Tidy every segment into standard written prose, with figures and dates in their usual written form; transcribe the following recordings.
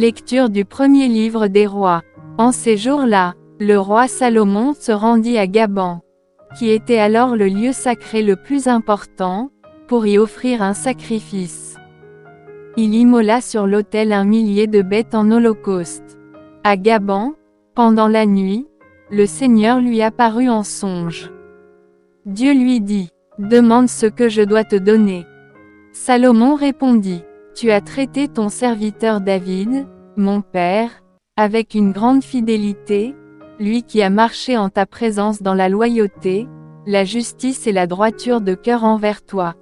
Lecture du premier livre des rois. En ces jours-là, le roi Salomon se rendit à Gaban, qui était alors le lieu sacré le plus important, pour y offrir un sacrifice. Il immola sur l'autel 1 millier de bêtes en holocauste. À Gaban, pendant la nuit, le Seigneur lui apparut en songe. Dieu lui dit, « Demande ce que je dois te donner. » Salomon répondit, « Tu as traité ton serviteur David, mon père, avec une grande fidélité, lui qui a marché en ta présence dans la loyauté, la justice et la droiture de cœur envers toi.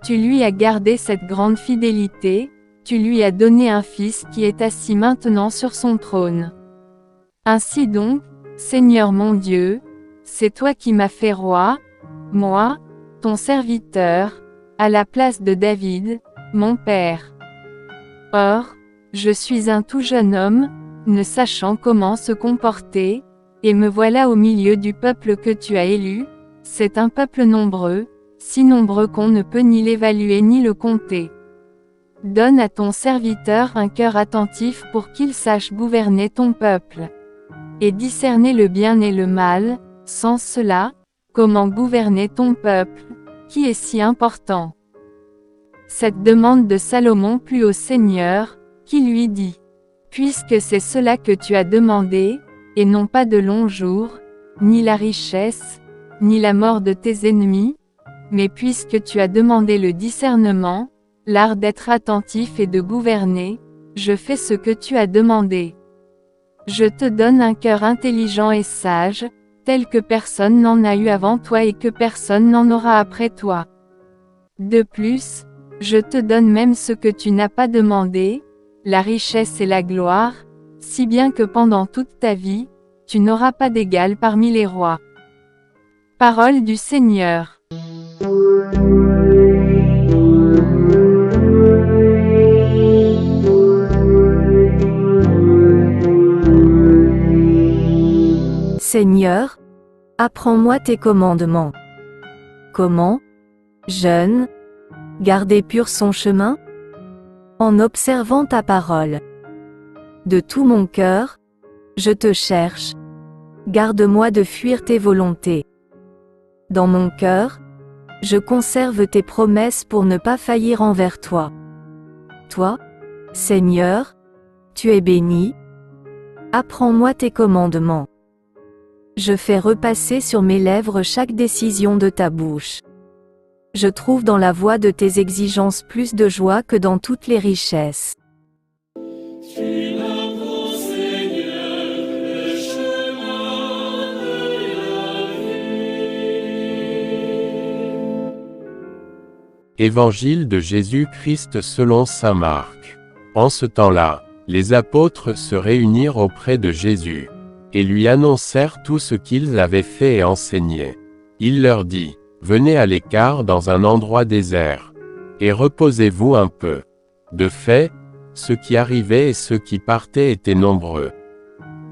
Tu lui as gardé cette grande fidélité, tu lui as donné un fils qui est assis maintenant sur son trône. Ainsi donc, Seigneur mon Dieu, c'est toi qui m'as fait roi, moi, ton serviteur, à la place de David, mon père. Or, je suis un tout jeune homme, ne sachant comment se comporter, et me voilà au milieu du peuple que tu as élu, c'est un peuple nombreux, si nombreux qu'on ne peut ni l'évaluer ni le compter. Donne à ton serviteur un cœur attentif pour qu'il sache gouverner ton peuple, et discerner le bien et le mal, sans cela, comment gouverner ton peuple, qui est si important. » Cette demande de Salomon plut au Seigneur, qui lui dit, « Puisque c'est cela que tu as demandé, et non pas de longs jours, ni la richesse, ni la mort de tes ennemis, mais puisque tu as demandé le discernement, l'art d'être attentif et de gouverner, je fais ce que tu as demandé. Je te donne un cœur intelligent et sage, tel que personne n'en a eu avant toi et que personne n'en aura après toi. De plus, je te donne même ce que tu n'as pas demandé, la richesse et la gloire, si bien que pendant toute ta vie, tu n'auras pas d'égal parmi les rois. » Parole du Seigneur. Seigneur, apprends-moi tes commandements. Comment, jeune, garder pur son chemin? En observant ta parole. De tout mon cœur, je te cherche. Garde-moi de fuir tes volontés. Dans mon cœur, je conserve tes promesses pour ne pas faillir envers toi. Toi, Seigneur, tu es béni. Apprends-moi tes commandements. Je fais repasser sur mes lèvres chaque décision de ta bouche. Je trouve dans la voie de tes exigences plus de joie que dans toutes les richesses. Évangile de Jésus-Christ selon saint Marc. En ce temps-là, les apôtres se réunirent auprès de Jésus, et lui annoncèrent tout ce qu'ils avaient fait et enseigné. Il leur dit, « Venez à l'écart dans un endroit désert, et reposez-vous un peu. » De fait, ceux qui arrivaient et ceux qui partaient étaient nombreux.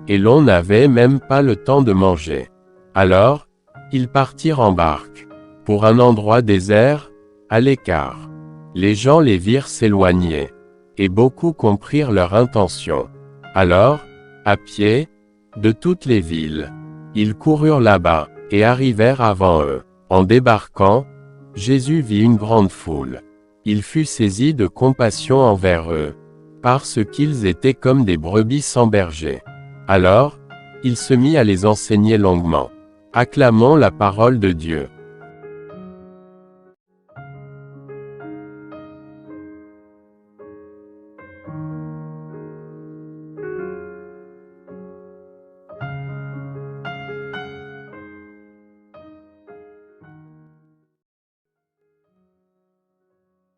Et l'on n'avait même pas le temps de manger. Alors, ils partirent en barque, pour un endroit désert, à l'écart. Les gens les virent s'éloigner, et beaucoup comprirent leur intention. Alors, à pied, de toutes les villes, ils coururent là-bas, et arrivèrent avant eux. En débarquant, Jésus vit une grande foule. Il fut saisi de compassion envers eux, parce qu'ils étaient comme des brebis sans berger. Alors, il se mit à les enseigner longuement. Acclamons la parole de Dieu.